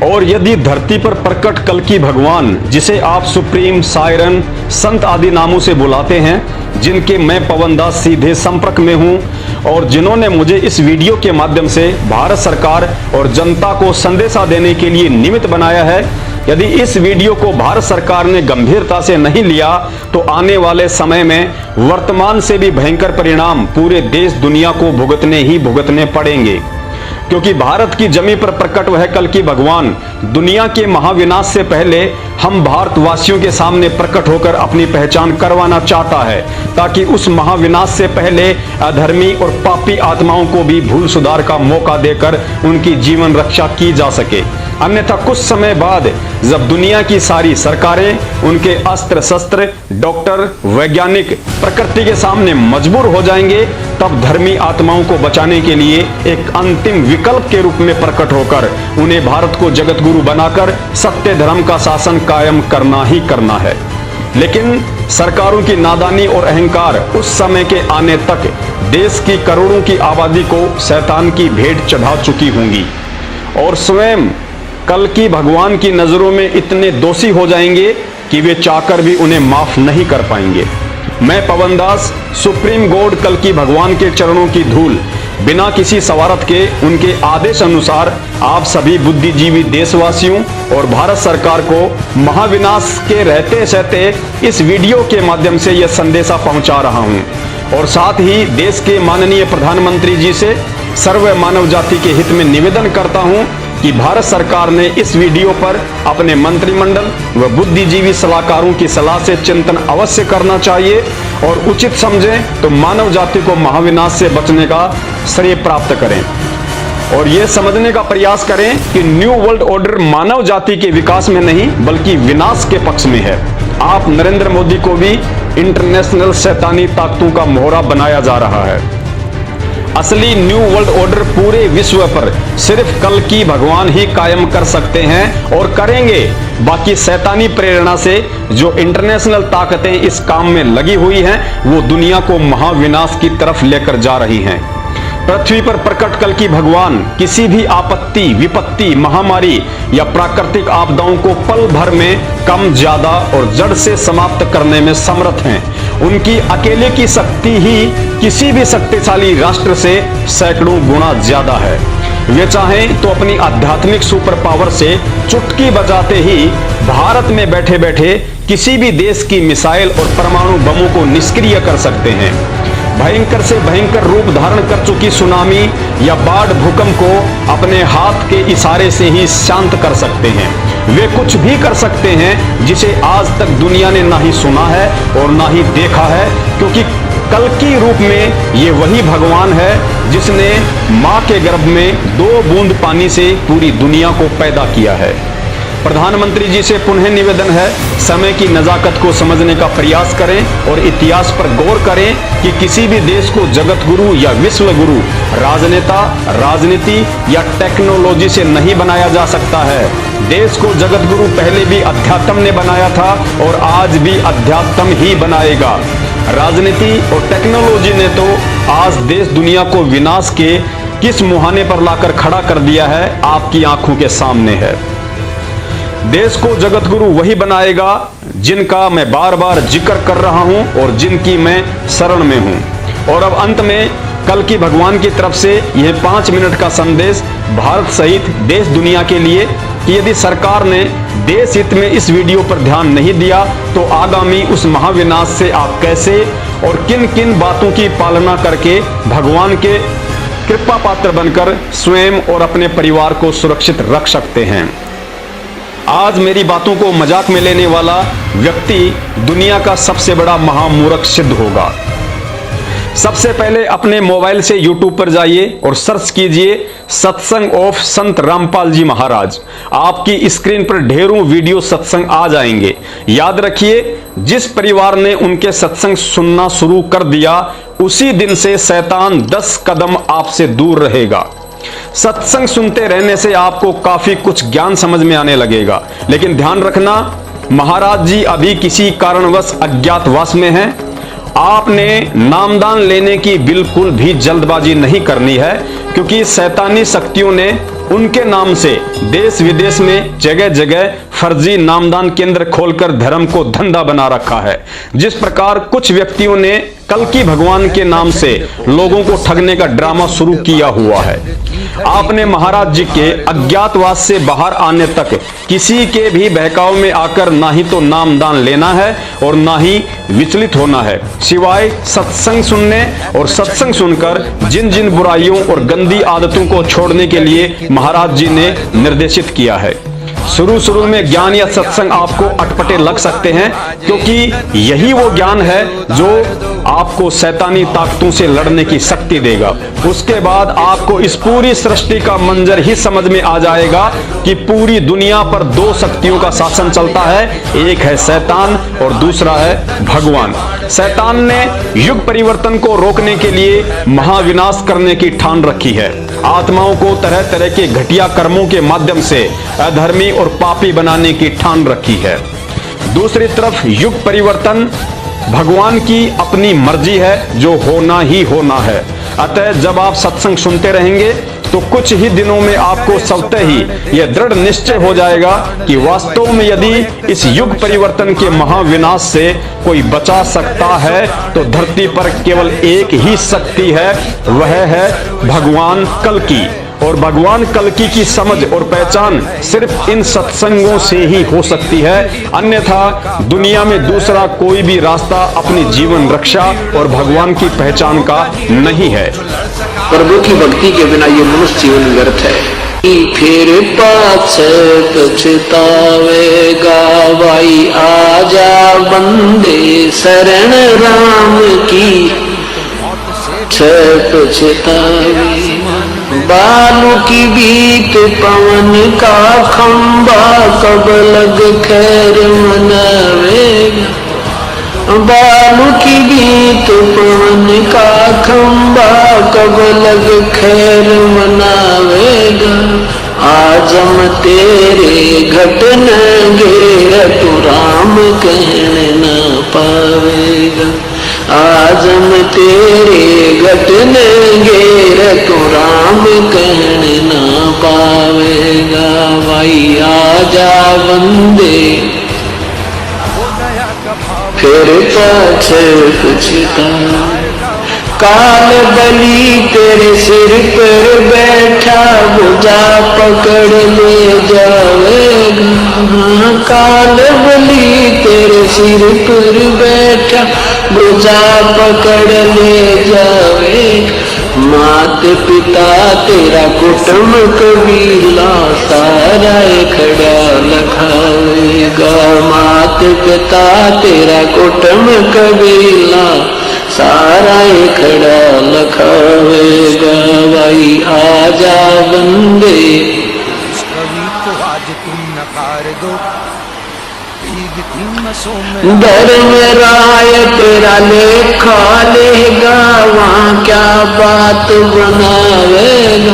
और यदि धरती पर प्रकट कल्कि भगवान, जिसे आप सुप्रीम, सायरन, संत आदि नामों से बुलाते हैं, जिनके मैं पवन दास सीधे संपर्क में हूं और जिन्होंने मुझे इस वीडियो के माध्यम से भारत सरकार और जनता को संदेशा देने के लिए निमित्त बनाया है, यदि इस वीडियो को भारत सरकार ने गंभीरता से नहीं लिया तो आने वाले समय में वर्तमान से भी भयंकर परिणाम पूरे देश दुनिया को भुगतने पड़ेंगे। क्योंकि भारत की जमीन पर प्रकट वह कल्कि भगवान दुनिया के महाविनाश से पहले हम भारतवासियों के सामने प्रकट होकर अपनी पहचान करवाना चाहता है, ताकि उस महाविनाश से पहले अधर्मी और पापी आत्माओं को भी भूल सुधार का मौका देकर उनकी जीवन रक्षा की जा सके। अन्यथा कुछ समय बाद जब दुनिया की सारी सरकारें, उनके अस्त्र शस्त्र, डॉक्टर, वैज्ञानिक प्रकृति के सामने मजबूर हो जाएंगे, तब धर्मी आत्माओं को बचाने के लिए एक अंतिम विकल्प के रूप में प्रकट होकर उन्हें भारत को जगत गुरु बनाकर सत्य धर्म का शासन कायम करना ही करना है। लेकिन सरकारों की नादानी और अहंकार उस समय के आने तक देश की करोड़ों की आबादी को शैतान की भेंट चढ़ा चुकी होंगी और स्वयं कल्कि भगवान की नजरों में इतने दोषी हो जाएंगे कि वे चाहकर भी उन्हें माफ नहीं कर पाएंगे। मैं पवन दास, सुप्रीम गॉड कल्कि भगवान के चरणों की धूल बिना किसी सवारत के उनके आदेश अनुसार आप सभी बुद्धिजीवी देशवासियों और भारत सरकार को महाविनाश के रहते सहते इस वीडियो के माध्यम से यह संदेशा पहुंचा रहा हूं और साथ ही देश के माननीय प्रधानमंत्री जी से सर्व मानव जाति के हित में निवेदन करता हूं कि भारत सरकार ने इस वीडियो पर अपने मंत्रिमंडल व बुद्धिजीवी सलाहकारों की सलाह से चिंतन अवश्य करना चाहिए और उचित समझें तो मानव जाति को महाविनाश से बचने का श्रेय प्राप्त करें और यह समझने का प्रयास करें कि न्यू वर्ल्ड ऑर्डर मानव जाति के विकास में नहीं बल्कि विनाश के पक्ष में है। आप नरेंद्र मोदी को भी इंटरनेशनल शैतानी ताकतों का मोहरा बनाया जा रहा है। असली न्यू वर्ल्ड ऑर्डर पूरे विश्व पर सिर्फ कल्कि भगवान ही कायम कर सकते हैं और करेंगे। बाकी शैतानी प्रेरणा से जो इंटरनेशनल ताकतें इस काम में लगी हुई हैं, वो दुनिया को महाविनाश की तरफ लेकर जा रही हैं। पृथ्वी पर प्रकट कल्कि भगवान किसी भी आपत्ति, विपत्ति, महामारी या प्राकृतिक आपदाओं को पल भर में कम, ज्यादा और जड़ से समाप्त करने में समर्थ हैं। उनकी अकेले की शक्ति ही किसी भी शक्तिशाली राष्ट्र से सैकड़ों गुना ज्यादा है। वे चाहें तो अपनी आध्यात्मिक सुपर पावर से चुटकी बजाते ही भारत में बैठे बैठे किसी भी देश की मिसाइल और परमाणु बमों को निष्क्रिय कर सकते हैं। भयंकर से भयंकर रूप धारण कर चुकी सुनामी या बाढ़, भूकंप को अपने हाथ के इशारे से ही शांत कर सकते हैं। वे कुछ भी कर सकते हैं जिसे आज तक दुनिया ने ना ही सुना है और ना ही देखा है, क्योंकि कल्कि रूप में ये वही भगवान है जिसने मां के गर्भ में 2 बूंद पानी से पूरी दुनिया को पैदा किया है। प्रधानमंत्री जी से पुनः निवेदन है, समय की नजाकत को समझने का प्रयास करें और इतिहास पर गौर करें कि किसी भी देश को जगत गुरु या विश्व गुरु राजनेता, राजनीति या टेक्नोलॉजी से नहीं बनाया जा सकता है। देश को जगत गुरु पहले भी अध्यात्म ने बनाया था और आज भी अध्यात्म ही बनाएगा। राजनीति और टेक्नोलॉजी ने तो आज देश दुनिया को विनाश के किस मुहाने पर लाकर खड़ा कर दिया है, आपकी आंखों के सामने है। देश को जगत गुरु वही बनाएगा जिनका मैं बार बार जिक्र कर रहा हूं और जिनकी मैं शरण में हूं। और अब अंत में कल्कि भगवान की तरफ से यह 5 मिनट का संदेश भारत सहित देश दुनिया के लिए कि यदि सरकार ने देश हित में इस वीडियो पर ध्यान नहीं दिया तो आगामी उस महाविनाश से आप कैसे और किन किन बातों की पालना करके भगवान के कृपा पात्र बनकर स्वयं और अपने परिवार को सुरक्षित रख सकते हैं। आज मेरी बातों को मजाक में लेने वाला व्यक्ति दुनिया का सबसे बड़ा महामूर्ख सिद्ध होगा। सबसे पहले अपने मोबाइल से YouTube पर जाइए और सर्च कीजिए सत्संग ऑफ संत रामपाल जी महाराज। आपकी स्क्रीन पर ढेरों वीडियो सत्संग आ जाएंगे। याद रखिए, जिस परिवार ने उनके सत्संग सुनना शुरू कर दिया उसी दिन से शैतान 10 कदम आपसे दूर रहेगा। सत्संग सुनते रहने से आपको काफी कुछ ज्ञान समझ में आने लगेगा, लेकिन ध्यान रखना, महाराज जी अभी किसी कारणवश अज्ञातवास में हैं। आपने नामदान लेने की बिल्कुल भी जल्दबाजी नहीं करनी है, क्योंकि शैतानी शक्तियों ने उनके नाम से देश विदेश में जगह जगह फर्जी नामदान केंद्र खोलकर धर्म को धंधा बना रखा है। जिस प्रकार कुछ व्यक्तियों ने कल्कि भगवान के नाम से लोगों को ठगने का ड्रामा शुरू किया हुआ है। आपने महाराज जी के अज्ञातवास से बाहर आने तक किसी के भी बहकाव में आकर ना ही तो नामदान लेना है और ना ही विचलित होना है, सिवाय सत्संग सुनने और सत्संग सुनकर जिन जिन बुराइयों और गंदी आदतों को छोड़ने के लिए महाराज जी ने निर्देशित किया है। शुरू में ज्ञान या सत्संग आपको अटपटे लग सकते हैं, क्योंकि यही वो ज्ञान है जो आपको शैतानी ताकतों से लड़ने की शक्ति देगा। उसके बाद आपको इस पूरी सृष्टि का मंजर ही समझ में आ जाएगा कि पूरी दुनिया पर दो शक्तियों का शासन चलता है, एक है शैतान और दूसरा है भगवान। शैतान ने युग परिवर्तन को रोकने के लिए महाविनाश करने की ठान रखी है। आत्माओं को तरह तरह के घटिया कर्मों के माध्यम से अधर्मी और पापी बनाने की ठान रखी है। दूसरी तरफ युग परिवर्तन भगवान की अपनी मर्जी है, जो होना ही होना है। अतः जब आप सत्संग सुनते रहेंगे तो कुछ ही दिनों में आपको स्वतः ही यह दृढ़ निश्चय हो जाएगा कि वास्तव में यदि इस युग परिवर्तन के महाविनाश से कोई बचा सकता है तो धरती पर केवल एक ही शक्ति है, वह है भगवान कल्कि। और भगवान कल्कि की समझ और पहचान सिर्फ इन सत्संगों से ही हो सकती है, अन्यथा दुनिया में दूसरा कोई भी रास्ता अपनी जीवन रक्षा और भगवान की पहचान का नहीं है। प्रभु की भक्ति के बिना ये मनुष्य जीवन व्यर्थ है। फिर पाछे पछतावेगा भाई, आजा बंदे शरण राम की, पछतावे बालू की बीत पवन का खंबा, कब लग खैर मनावेगा। बालू की बीत पवन का खंबा, कब लग खैर मनावेगा। आजम तेरे घट नंगे तू राम कहने न पावेगा। आजम तेरे घट नंगे तू राम कहने न पावेगा। भाई आजा बंदे फिर पाछे पछता। काल बलि तेरे सिर पर बैठा, भुजा पकड़ ले जावेगा। काल बलि तेरे सिर पर बैठा, भुजा पकड़ ले जावेगा। मात पिता तेरा कुटुंब कबीला, सारा खड़ा लखावेगा। मात पिता तेरा कुटुंब कबीला, सारा खड़ा लखावेगा। भाई आजा बंदे कवि को आज तुम नकार दो। धर्म राय तेरा लेखा लेगा, वहाँ क्या बात बनावेगा।